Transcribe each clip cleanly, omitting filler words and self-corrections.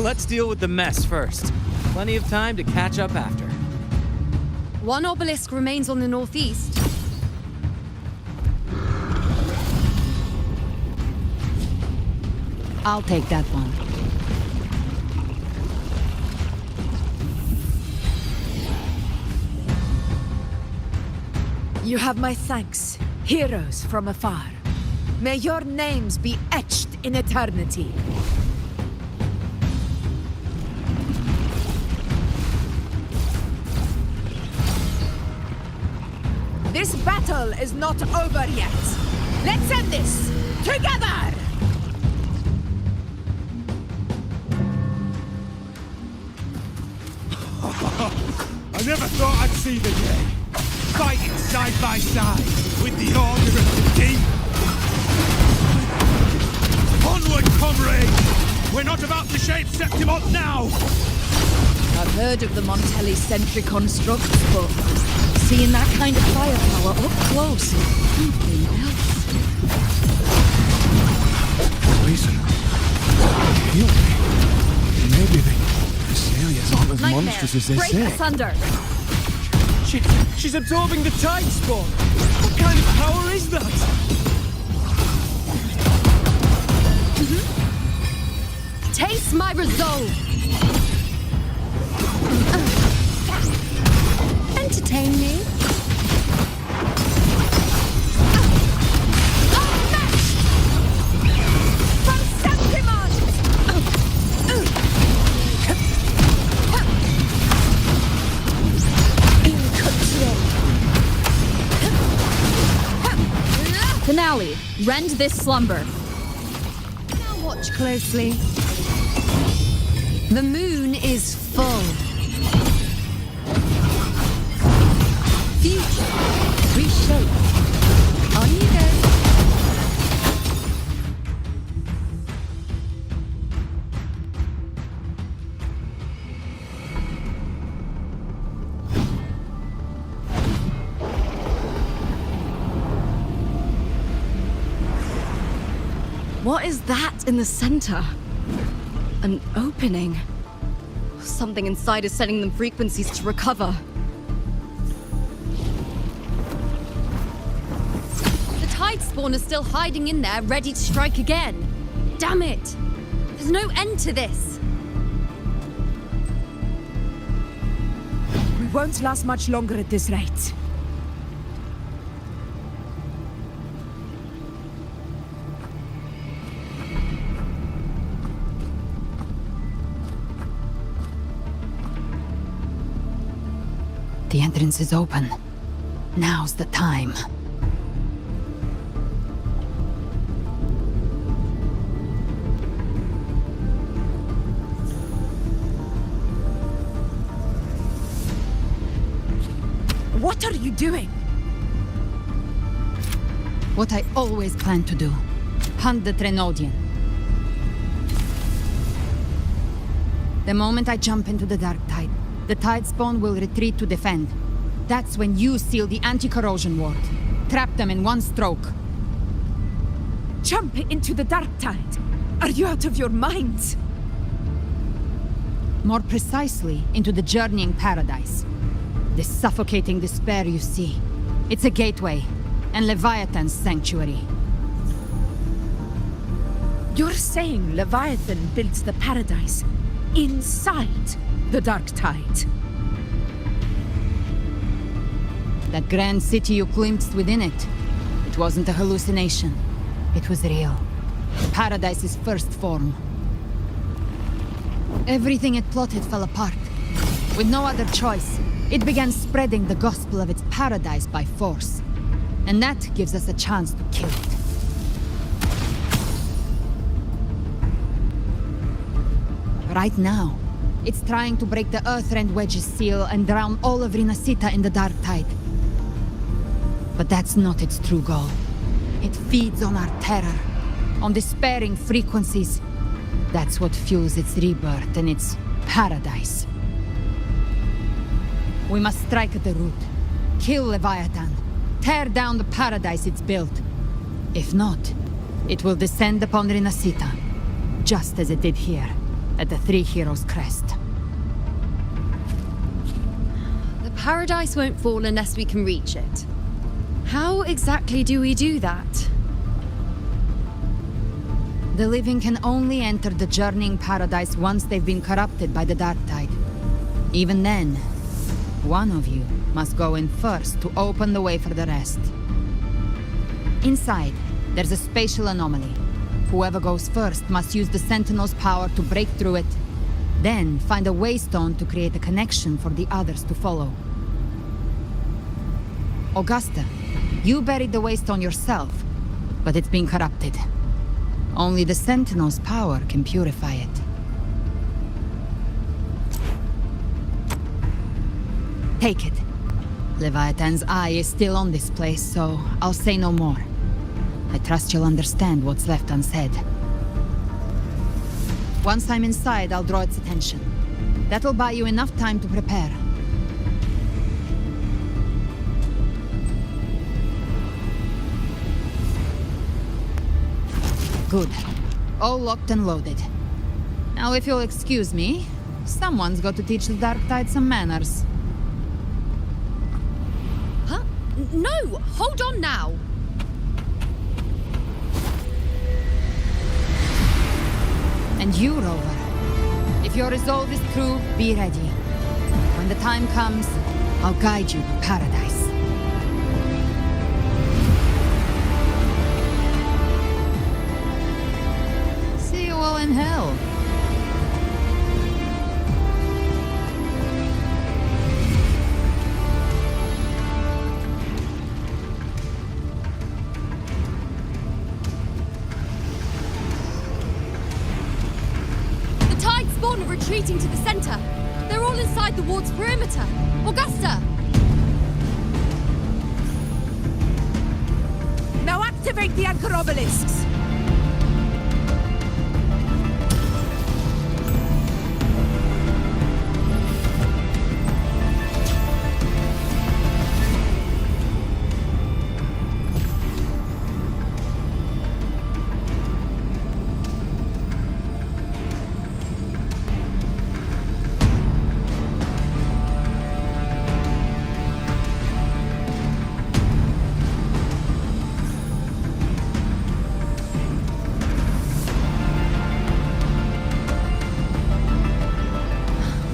Let's deal with the mess first. Plenty of time to catch up after. One obelisk remains on the northeast. I'll take that one. You have my thanks, heroes from afar. May your names be etched in eternity. This battle is not over yet. Let's end this together! I never thought I'd see the day. Fighting side by side with the Order of the Deep. Onward, comrades! We're not about to shape Septimont now! I've heard of the Montelli-centric constructs, but seeing that kind of firepower up close is something else. Reason. Heal me. Maybe the Celias aren't as Nightmare, monstrous as they break say. asunder! She's absorbing the tide spawn! What kind of power is that? Taste my resolve! Entertain me? Unmatched! From Septimont! In control! Finale, rend this slumber. Now watch closely. The moon is full. Future reshape. On you go. What is that in the center? An opening. Something inside is sending them frequencies to recover. The tide spawn is still hiding in there, ready to strike again. Damn it! There's no end to this. We won't last much longer at this rate. The entrance is open. Now's the time. What are you doing? What I always planned to do. Hunt the Trenodian. The moment I jump into the dark tide, the tide spawn will retreat to defend. That's when you seal the anti-corrosion ward. Trap them in one stroke. Jump into the dark tide. Are you out of your mind? More precisely, into the journeying paradise. The suffocating despair you see. It's a gateway, and Leviathan's sanctuary. You're saying Leviathan builds the paradise inside the dark tide? That grand city you glimpsed within it, it wasn't a hallucination. It was real. Paradise's first form. Everything it plotted fell apart. With no other choice, it began spreading the gospel of its paradise by force. And that gives us a chance to kill it. Right now, it's trying to break the Earthrend Wedge's seal and drown all of Rinascita in the dark tide. But that's not its true goal. It feeds on our terror, on despairing frequencies. That's what fuels its rebirth and its paradise. We must strike at the root, kill Leviathan, tear down the paradise it's built. If not, it will descend upon Rinascita, just as it did here. at the Three Heroes Crest. The paradise won't fall unless we can reach it. How exactly do we do that? The living can only enter the journeying paradise once they've been corrupted by the dark tide. Even then, one of you must go in first to open the way for the rest. Inside, there's a spatial anomaly. Whoever goes first must use the Sentinel's power to break through it, then find a waystone to create a connection for the others to follow. Augusta, you buried the waystone yourself, but it's been corrupted. Only the Sentinel's power can purify it. Take it. Leviathan's eye is still on this place, so I'll say no more. I trust you'll understand what's left unsaid. Once I'm inside, I'll draw its attention. That'll buy you enough time to prepare. Good. All locked and loaded. Now, if you'll excuse me, someone's got to teach the Dark Tide some manners. Huh? No! Hold on now! And you, Rover. If your resolve is true, be ready. When the time comes, I'll guide you to paradise. See you all in hell. Spawn are retreating to the center. They're all inside the ward's perimeter. Augusta! Now activate the anchor obelisks!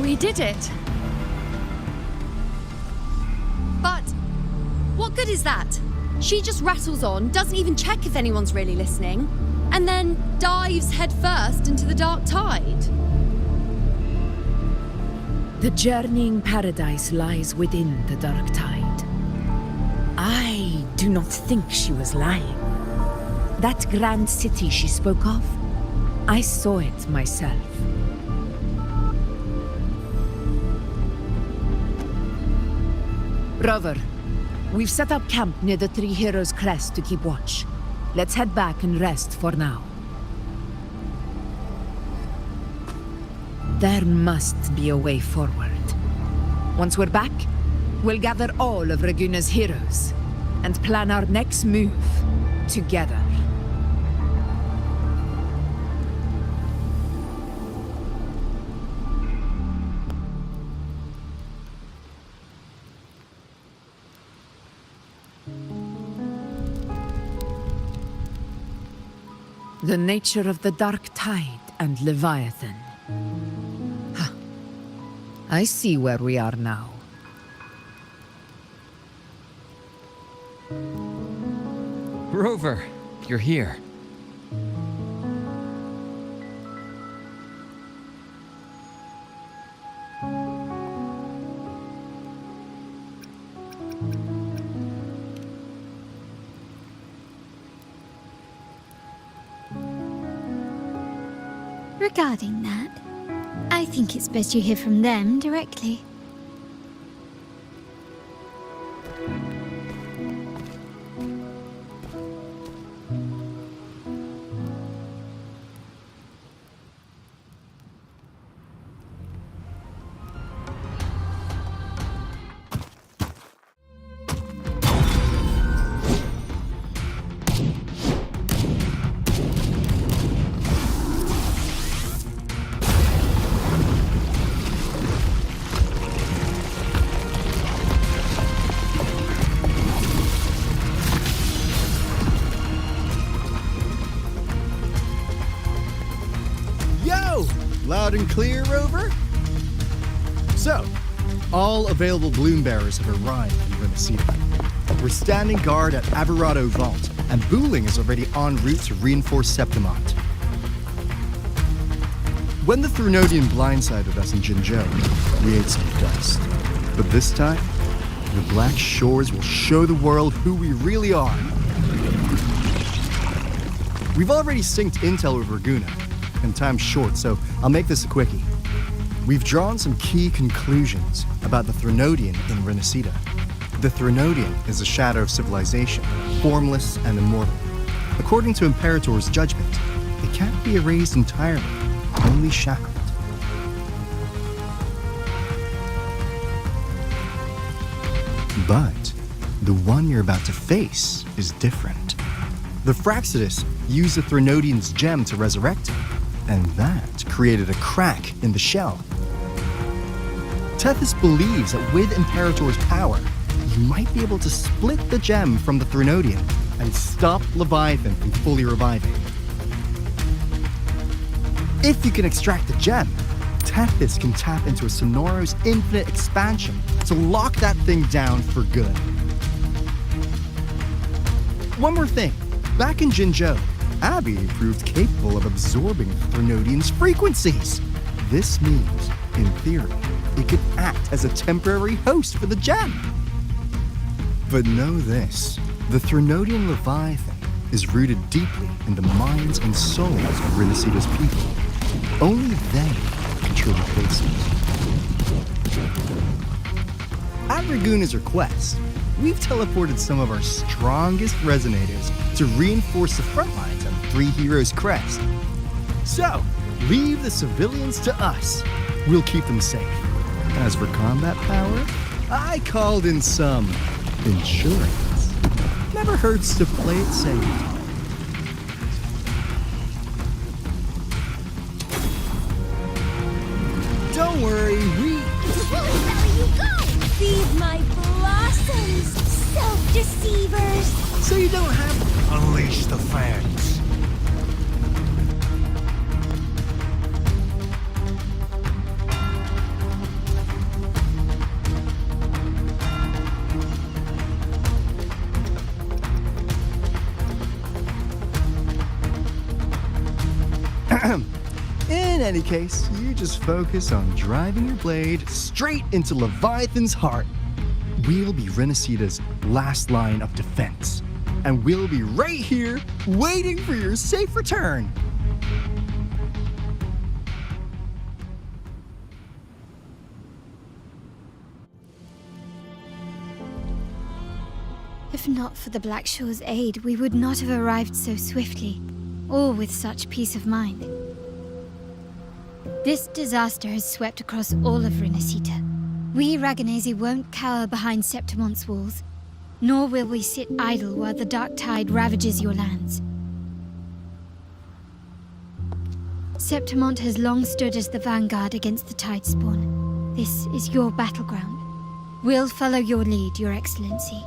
We did it. But what good is that? She just rattles on, doesn't even check if anyone's really listening, and then dives headfirst into the dark tide. The journeying paradise lies within the dark tide. I do not think she was lying. That grand city she spoke of, I saw it myself. Rover, we've set up camp near the Three Heroes Crest to keep watch. Let's head back and rest for now. There must be a way forward. Once we're back, we'll gather all of Raguna's heroes and plan our next move together. The nature of the dark tide and Leviathan. Ha! I see where we are now. Rover, you're here. Regarding that, I think it's best you hear from them directly. Loud and clear, Rover? So, all available bloom bearers have arrived in Rinascita. We're standing guard at Averado Vault, and Booling is already en route to reinforce Septimont. When the Threnodian blindsided us in Jinzhou, we ate some dust. But this time, the Black Shores will show the world who we really are. We've already synced intel with Raguna, and time's short, so I'll make this a quickie. We've drawn some key conclusions about the Threnodian in Rinascita. The Threnodian is a shadow of civilization, formless and immortal. According to Imperator's judgment, it can't be erased entirely, only shackled. But the one you're about to face is different. The Fraxidus used the Threnodian's gem to resurrect him, and that created a crack in the shell. Tethys believes that with Imperator's power, he might be able to split the gem from the Threnodian and stop Leviathan from fully reviving. If you can extract the gem, Tethys can tap into a Sonoro's infinite expansion to lock that thing down for good. One more thing. Back in Jinzhou, Abby proved capable of absorbing the Threnodian's frequencies. This means, in theory, it could act as a temporary host for the gem. But know this, the Threnodian Leviathan is rooted deeply in the minds and souls of Rinascita's people. Only they can truly face it. At Raguna's request, we've teleported some of our strongest resonators to reinforce the front lines on Three Heroes Crest. So, leave the civilians to us. We'll keep them safe. As for combat power, I called in some insurance. Never hurts to play it safe. Don't worry, Where you go? Feed my blossoms, self-deceivers! so you don't have to. Unleash the fans. In any case, you just focus on driving your blade straight into Leviathan's heart. We'll be Rinascita's last line of defense, and we'll be right here waiting for your safe return. If not for the Black Shore's aid, we would not have arrived so swiftly, or with such peace of mind. This disaster has swept across all of Rinascita. We Raganese won't cower behind Septimont's walls, nor will we sit idle while the dark tide ravages your lands. Septimont has long stood as the vanguard against the Tidespawn. This is your battleground. We'll follow your lead, Your Excellency.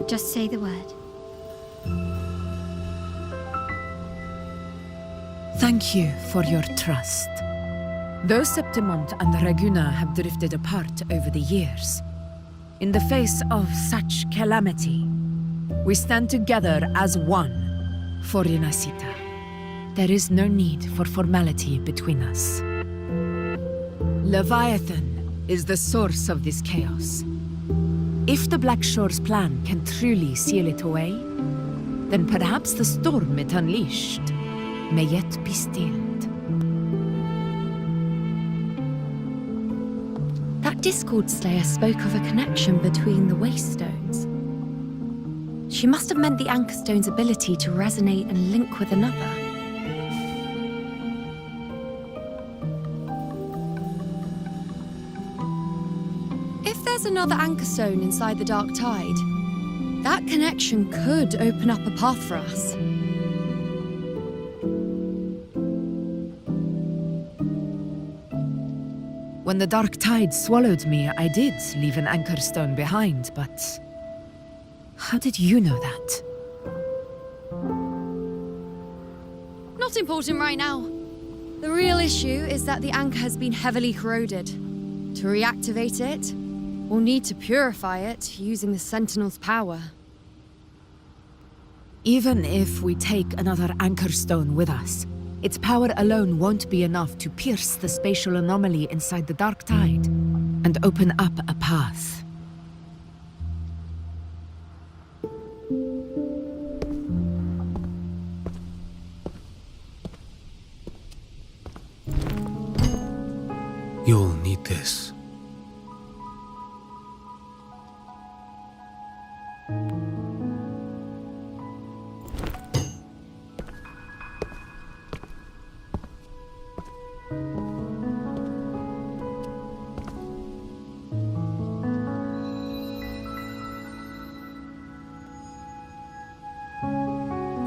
Just say the word. Thank you for your trust. Though Septimont and Raguna have drifted apart over the years, in the face of such calamity, we stand together as one for Rinascita. There is no need for formality between us. Leviathan is the source of this chaos. If the Black Shore's plan can truly seal it away, then perhaps the storm it unleashed may yet be stilled. That Discord Slayer spoke of a connection between the Wastestones. She must have meant the Anchorstone's ability to resonate and link with another. If there's another Anchorstone inside the Dark Tide, that connection could open up a path for us. When the dark tide swallowed me, I did leave an Anchorstone behind, but how did you know that? Not important right now. The real issue is that the anchor has been heavily corroded. To reactivate it, we'll need to purify it using the Sentinel's power. Even if we take another anchor stone with us, its power alone won't be enough to pierce the spatial anomaly inside the Dark Tide and open up a path. You'll need this.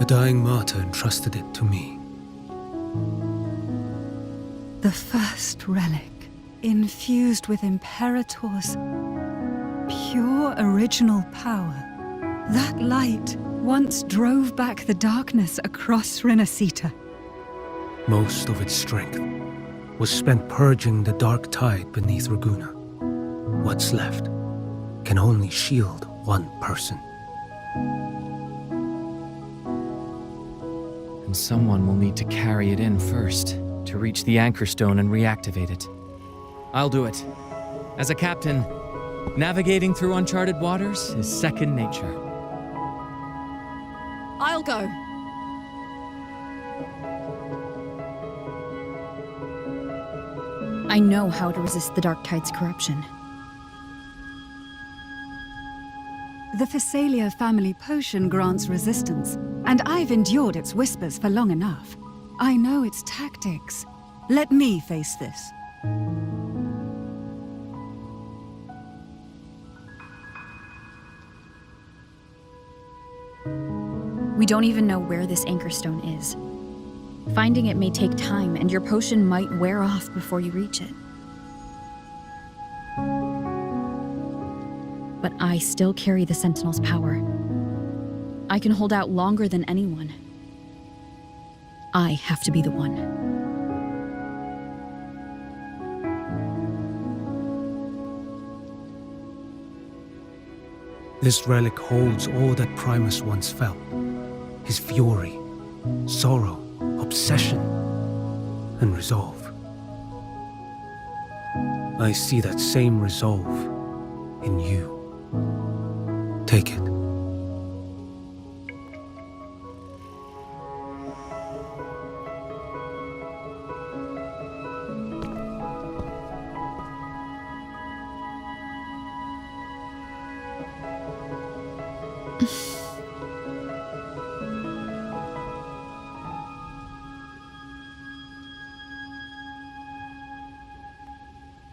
A dying martyr entrusted it to me. The first relic, infused with Imperator's pure original power. That light once drove back the darkness across Rinascita. Most of its strength was spent purging the dark tide beneath Raguna. What's left can only shield one person. And someone will need to carry it in first, to reach the anchor stone and reactivate it. I'll do it. As a captain, navigating through uncharted waters is second nature. I'll go. I know how to resist the Dark Tide's corruption. The Phasalia family potion grants resistance, and I've endured its whispers for long enough. I know its tactics. Let me face this. We don't even know where this anchor stone is. Finding it may take time, and your potion might wear off before you reach it. But I still carry the Sentinel's power. I can hold out longer than anyone. I have to be the one. This relic holds all that Primus once felt. His fury, sorrow, obsession, and resolve. I see that same resolve in you. Take it.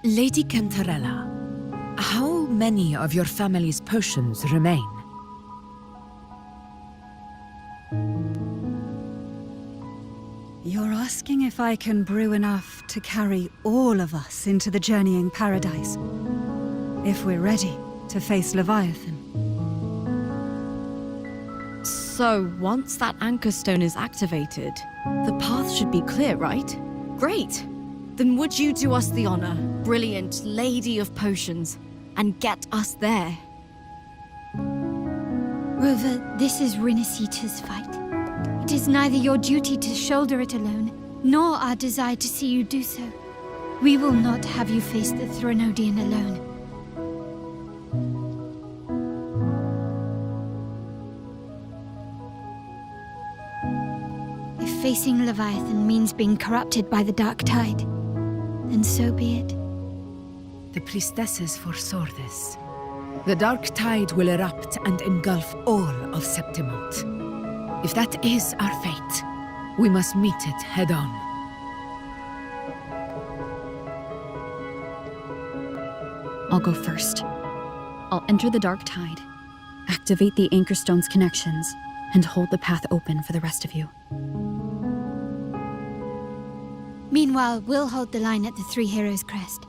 Lady Cantarella, how many of your family's potions remain? You're asking if I can brew enough to carry all of us into the journeying paradise. If we're ready to face Leviathan. So, once that anchor stone is activated, the path should be clear, right? Great! Then would you do us the honor, brilliant Lady of Potions, and get us there? Rover, this is Rinascita's fight. It is neither your duty to shoulder it alone, nor our desire to see you do so. We will not have you face the Threnodian alone. If facing Leviathan means being corrupted by the Dark Tide, then so be it. The priestesses foresaw this. The Dark Tide will erupt and engulf all of Septimont. If that is our fate, we must meet it head-on. I'll go first. I'll enter the Dark Tide, activate the Anchor Stone's connections, and hold the path open for the rest of you. Meanwhile, we'll hold the line at the Three Heroes Crest.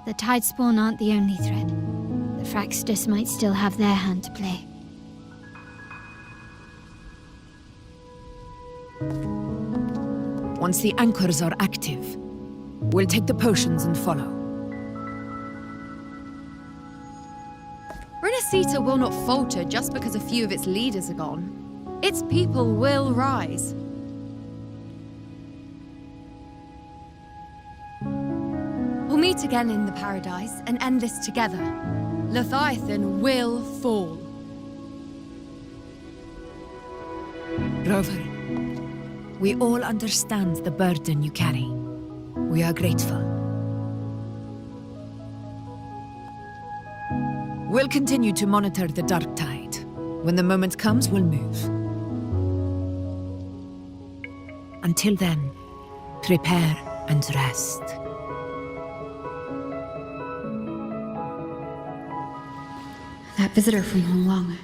The Tidespawn aren't the only threat. The Fraxtus might still have their hand to play. Once the anchors are active, we'll take the potions and follow. Rinascita will not falter just because a few of its leaders are gone. Its people will rise. We'll meet again in the Paradise and end this together. Leviathan will fall. Rover, we all understand the burden you carry. We are grateful. We'll continue to monitor the dark tide. When the moment comes, we'll move. Until then, prepare and rest. That visitor from Honglong.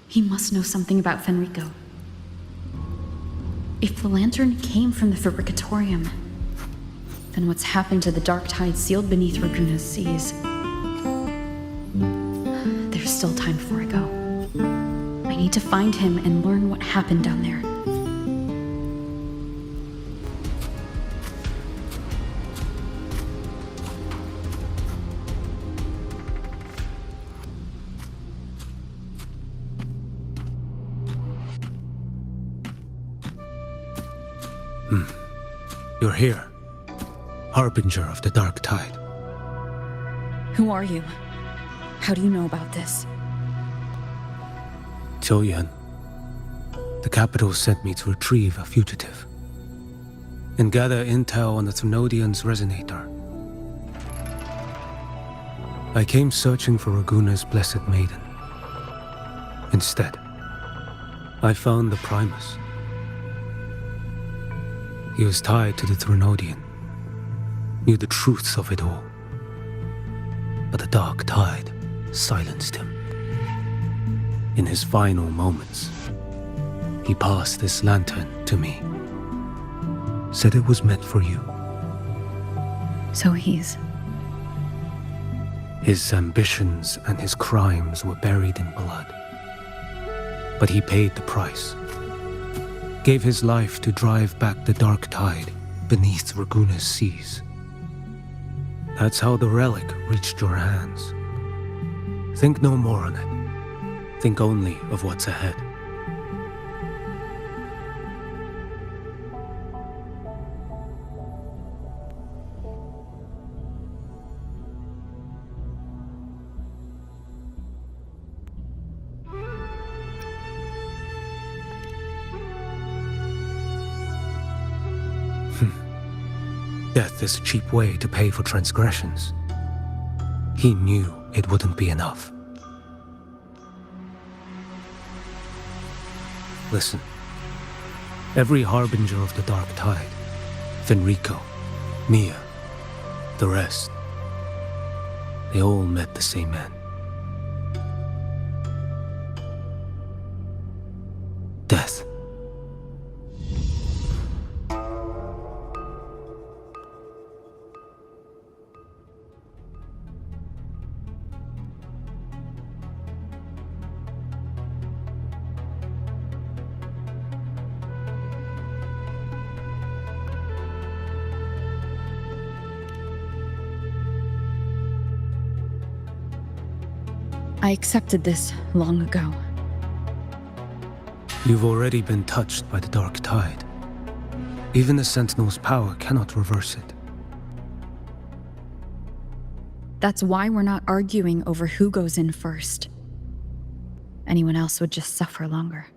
He must know something about Fenrico. If the lantern came from the Fabricatorium, then what's happened to the dark tide sealed beneath Raguna's seas? There's still time before I go. I need to find him and learn what happened down there. You're here, harbinger of the dark tide. Who are you? How do you know about this? Choyan. The capital sent me to retrieve a fugitive and gather intel on the Thrunodian's resonator. I came searching for Raguna's blessed maiden. Instead, I found the Primus. He was tied to the Thrunodian, knew the truths of it all. But the dark tide silenced him. In his final moments, he passed this lantern to me. Said it was meant for you. So His ambitions and his crimes were buried in blood. But he paid the price. Gave his life to drive back the dark tide beneath Raguna's seas. That's how the relic reached your hands. Think no more on it. Think only of what's ahead. Death is a cheap way to pay for transgressions. He knew it wouldn't be enough. Listen. Every harbinger of the dark tide, Fenrico, Mia, the rest, they all met the same end. Death. I accepted this long ago. You've already been touched by the dark tide. Even the Sentinel's power cannot reverse it. That's why we're not arguing over who goes in first. Anyone else would just suffer longer.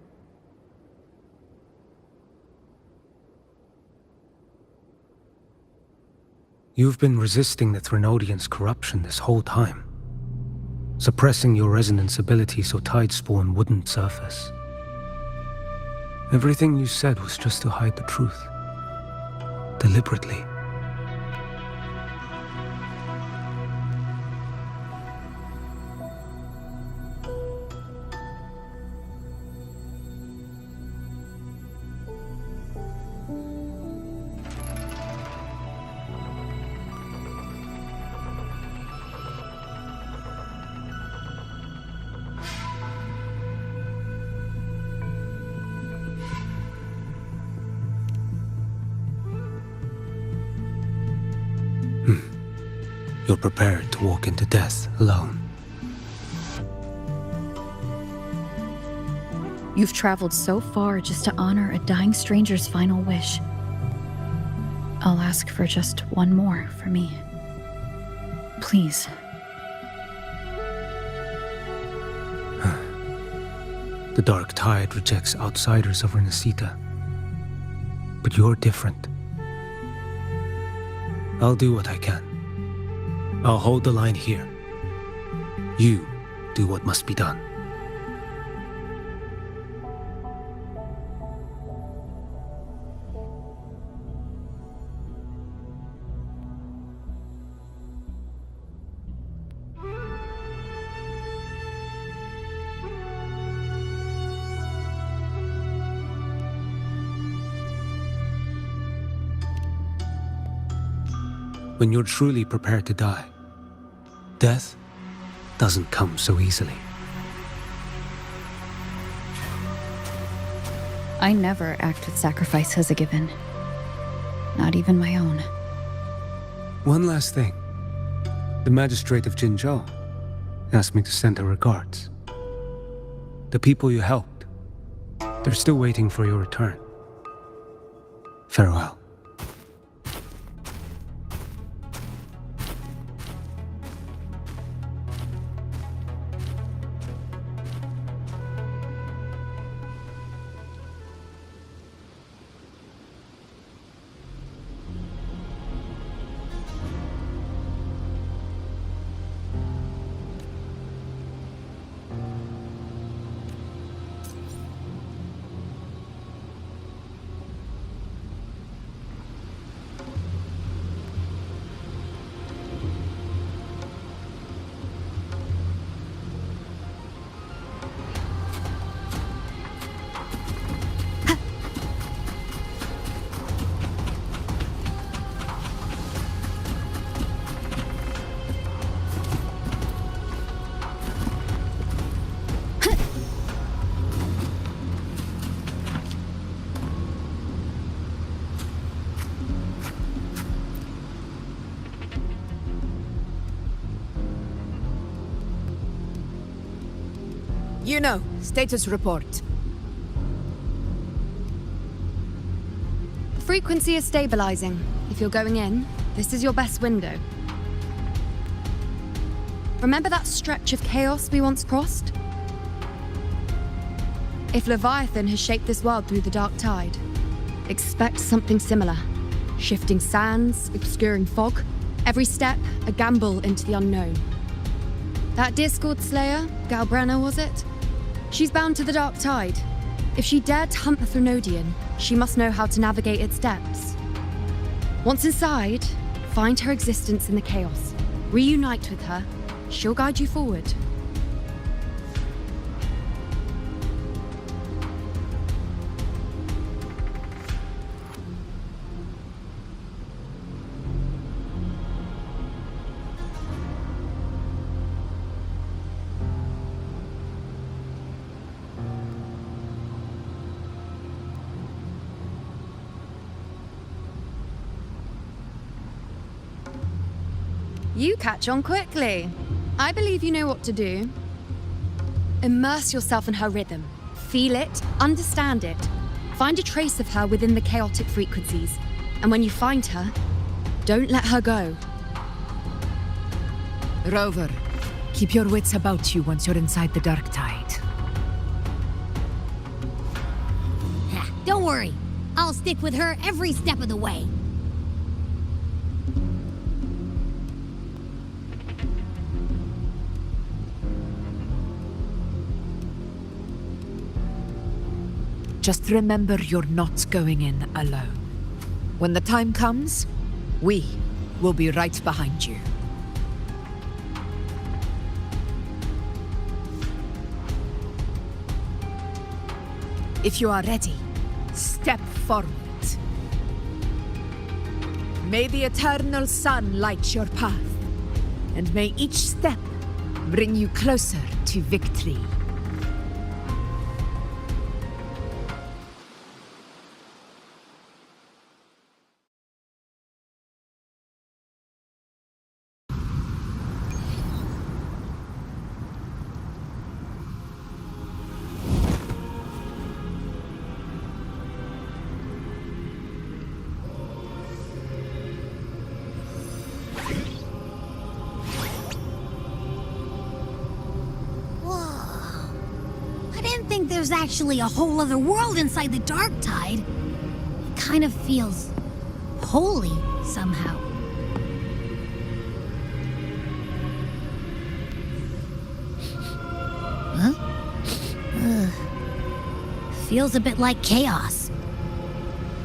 You've been resisting the Thrunodian's corruption this whole time. Suppressing your resonance ability so Tidespawn wouldn't surface. Everything you said was just to hide the truth. Deliberately. You're prepared to walk into death alone. You've traveled so far just to honor a dying stranger's final wish. I'll ask for just one more for me. Please. The Dark Tide rejects outsiders of Rinascita. But you're different. I'll do what I can. I'll hold the line here. You do what must be done. When you're truly prepared to die, death doesn't come so easily. I never act with sacrifice as a given. Not even my own. One last thing. The magistrate of Jinzhou asked me to send her regards. The people you helped, they're still waiting for your return. Farewell. You know, status report. The frequency is stabilizing. If you're going in, this is your best window. Remember that stretch of chaos we once crossed? If Leviathan has shaped this world through the Dark Tide, expect something similar. Shifting sands, obscuring fog, every step a gamble into the unknown. That Discord Slayer, Galbrenna was it? She's bound to the Dark Tide. If she dared to hunt the Threnodian, she must know how to navigate its depths. Once inside, find her existence in the chaos. Reunite with her. She'll guide you forward. You catch on quickly. I believe you know what to do. Immerse yourself in her rhythm. Feel it, understand it. Find a trace of her within the chaotic frequencies. And when you find her, don't let her go. Rover, keep your wits about you once you're inside the Dark Tide. Don't worry. I'll stick with her every step of the way. Just remember you're not going in alone. When the time comes, we will be right behind you. If you are ready, step forward. May the eternal sun light your path, and may each step bring you closer to victory. there's actually a whole other world inside the Dark Tide, it kind of feels holy somehow. Huh? Ugh. Feels a bit like chaos,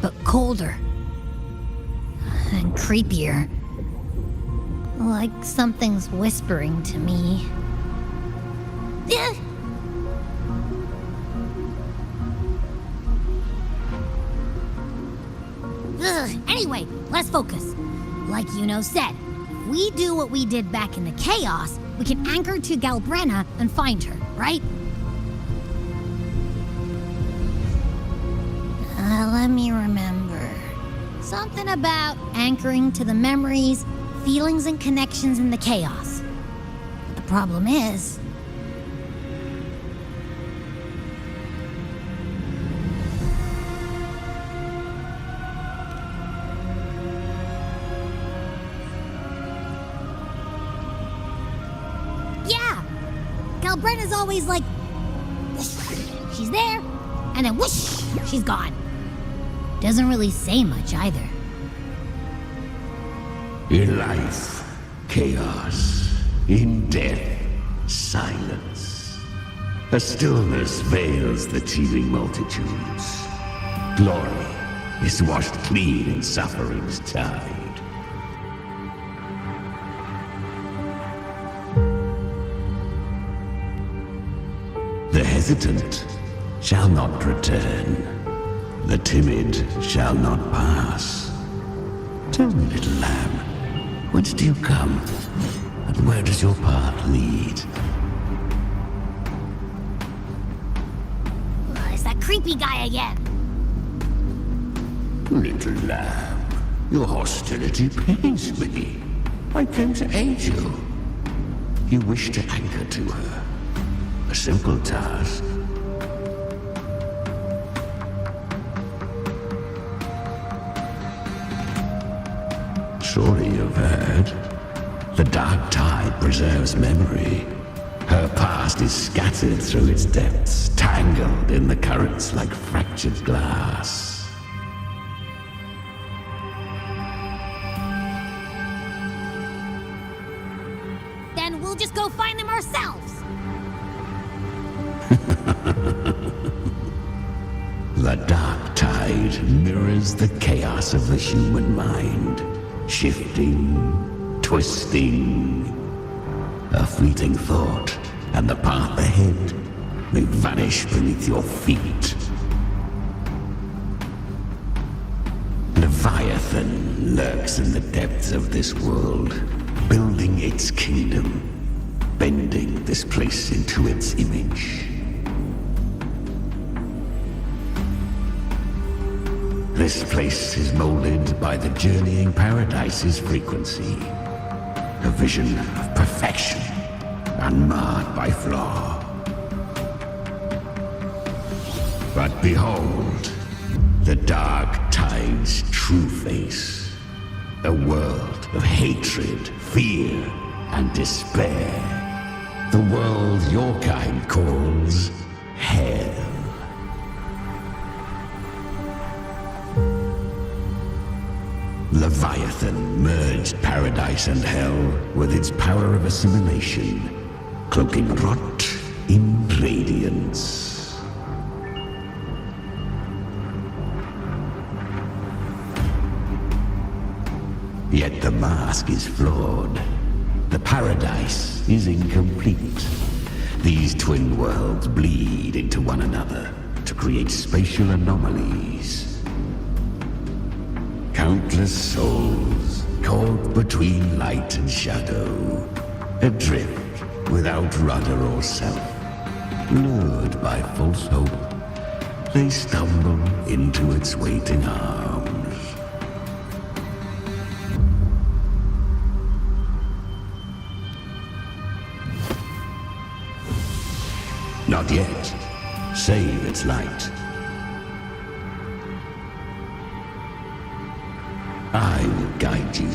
but colder and creepier. Like something's whispering to me. Anyway, let's focus. Like Yuno said, if we do what we did back in the chaos, we can anchor to Galbrenna and find her, right? Let me remember. Something about anchoring to the memories, feelings, and connections in the chaos. The problem is... yeah! Galbrenna's always like... whoosh, she's there, and then whoosh, she's gone. Doesn't really say much either. In life, chaos. In death, silence. A stillness veils the teeming multitudes. Glory is washed clean in suffering's tide. The hesitant shall not return. The timid shall not pass. Tell me, little lamb, whence do you come? And where does your path lead? It's that creepy guy again. Little lamb, your hostility pains me. I came to aid you. You wish to anchor to her. A simple task. Surely you've heard. The Dark Tide preserves memory. Her past is scattered through its depths, tangled in the currents like fractured glass. Then we'll just go find them ourselves. The Dark Tide mirrors the chaos of the human mind. Shifting, twisting. A fleeting thought, and the path ahead may vanish beneath your feet. Leviathan lurks in the depths of this world, building its kingdom, bending this place into its image. This place is molded by the journeying paradise's frequency. A vision of perfection, unmarred by flaw. But behold, the Dark Tide's true face. A world of hatred, fear, and despair. The world your kind calls hell. Leviathan merged paradise and hell with its power of assimilation, cloaking rot in radiance. Yet the mask is flawed. The paradise is incomplete. These twin worlds bleed into one another to create spatial anomalies. Countless souls caught between light and shadow, adrift without rudder or self, lured by false hope, they stumble into its waiting arms. Not yet. Save its light. I will guide you.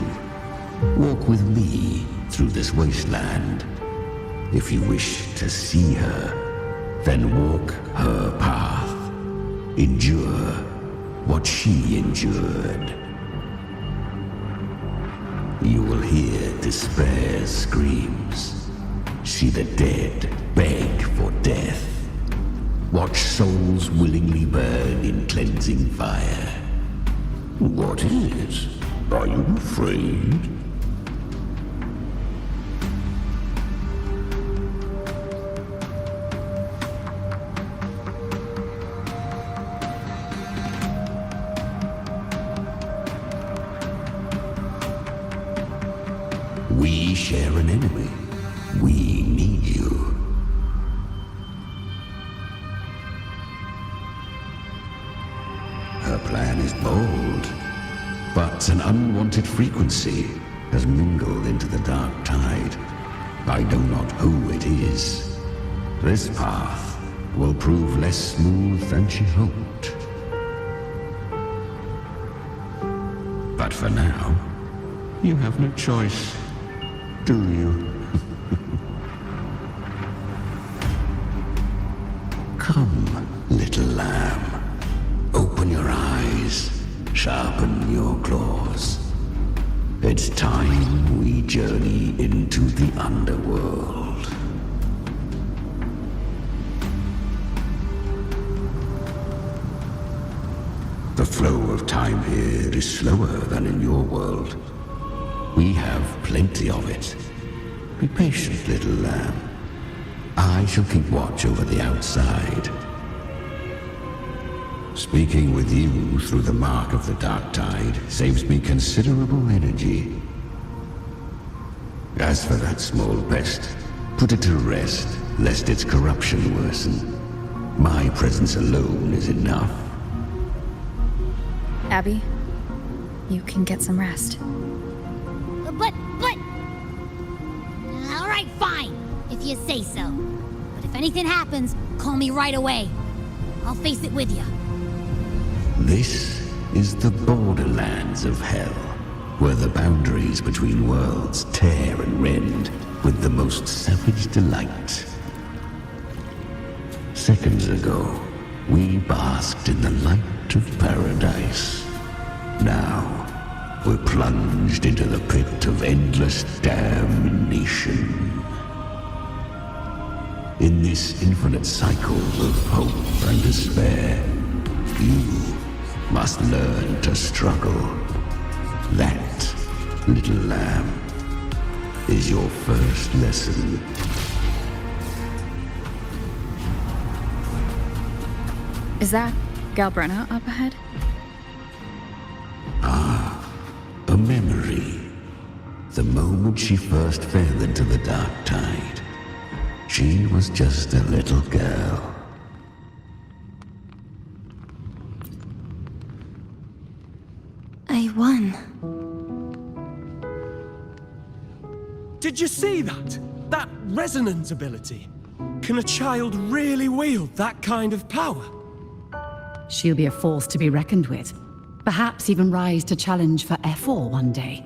Walk with me through this wasteland. If you wish to see her, then walk her path. Endure what she endured. You will hear despair's screams, see the dead beg for death, watch souls willingly burn in cleansing fire. What is it? Are you afraid? We share an enemy. We need you. Her plan is bold, but an unwanted frequency has mingled into the dark tide. I know not who it is. This path will prove less smooth than she hoped. But for now, you have no choice, do you? Come, little lamb. Open your eyes, sharpen your claws. It's time we journey into the underworld. The flow of time here is slower than in your world. We have plenty of it. Be patient, little lamb. I shall keep watch over the outside. Speaking with you through the mark of the dark tide saves me considerable energy. As for that small pest, put it to rest, lest its corruption worsen. My presence alone is enough. Abby, you can get some rest. But... All right, fine, if you say so. But if anything happens, call me right away. I'll face it with you. This is the borderlands of hell, where the boundaries between worlds tear and rend with the most savage delight. Seconds ago, we basked in the light of paradise. Now, we're plunged into the pit of endless damnation. In this infinite cycle of hope and despair, you must learn to struggle. That, little lamb, is your first lesson. Is that Galbrenna up ahead? A memory. The moment she first fell into the dark tide, she was just a little girl. I won. Did you see that? That resonance ability? Can a child really wield that kind of power? She'll be a force to be reckoned with. Perhaps even rise to challenge for F4 one day.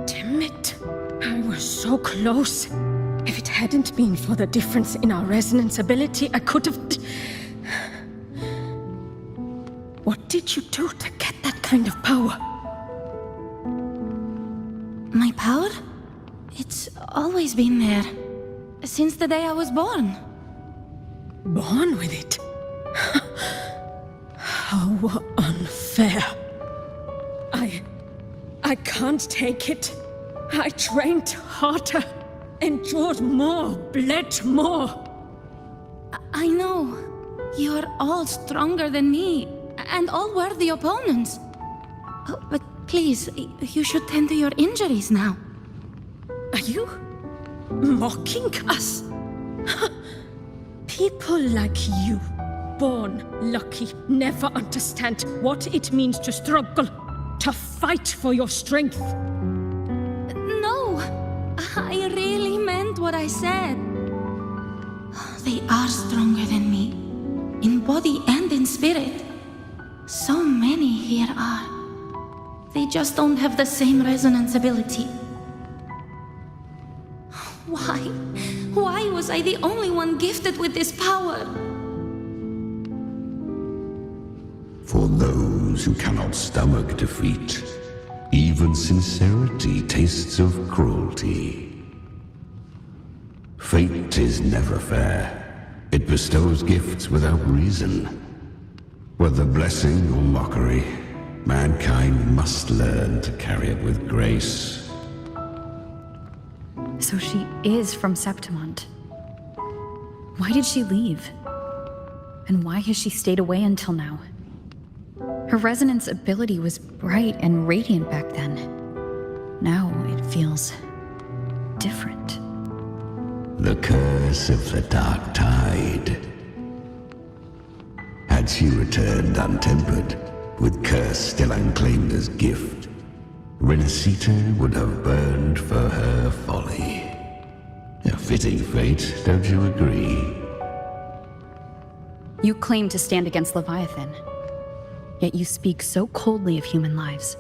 Damn it. I was so close. If it hadn't been for the difference in our resonance ability, I could have... What did you do to get that kind of power? My power? It's always been there. Since the day I was born. Born with it? How unfair. I can't take it. I trained harder, endured more, bled more. I know. You're all stronger than me, and all worthy opponents. Oh, but please, you should tend to your injuries now. Are you mocking us? People like you, born lucky, never understand what it means to struggle, to fight for your strength. No, I really meant what I said. They are stronger than me, in body and in spirit. So many here are. They just don't have the same resonance ability. Why? Why was I the only one gifted with this power? For those who cannot stomach defeat, even sincerity tastes of cruelty. Fate is never fair. It bestows gifts without reason. Whether blessing or mockery, mankind must learn to carry it with grace. So she is from Septimont. Why did she leave? And why has she stayed away until now? Her resonance ability was bright and radiant back then. Now it feels different. The curse of the Dark Tide. Had she returned untempered, with curse still unclaimed as gift, Rinascita would have burned for her folly. A fitting fate, don't you agree? You claim to stand against Leviathan, yet you speak so coldly of human lives.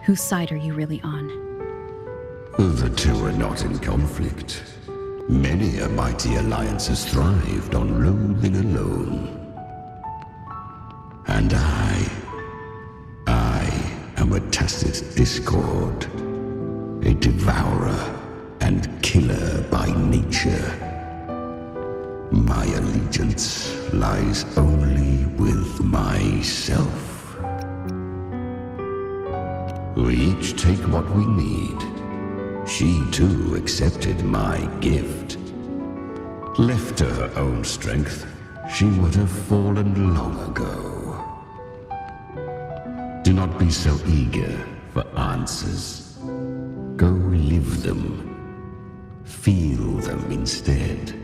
Whose side are you really on? The two are not in conflict. Many a mighty alliance has thrived on loathing alone. And I am a tacit discord, a devourer and killer by nature. My allegiance lies only with myself. We each take what we need. She too accepted my gift. Left to her own strength, she would have fallen long ago. Do not be so eager for answers. Go live them. Feel them instead.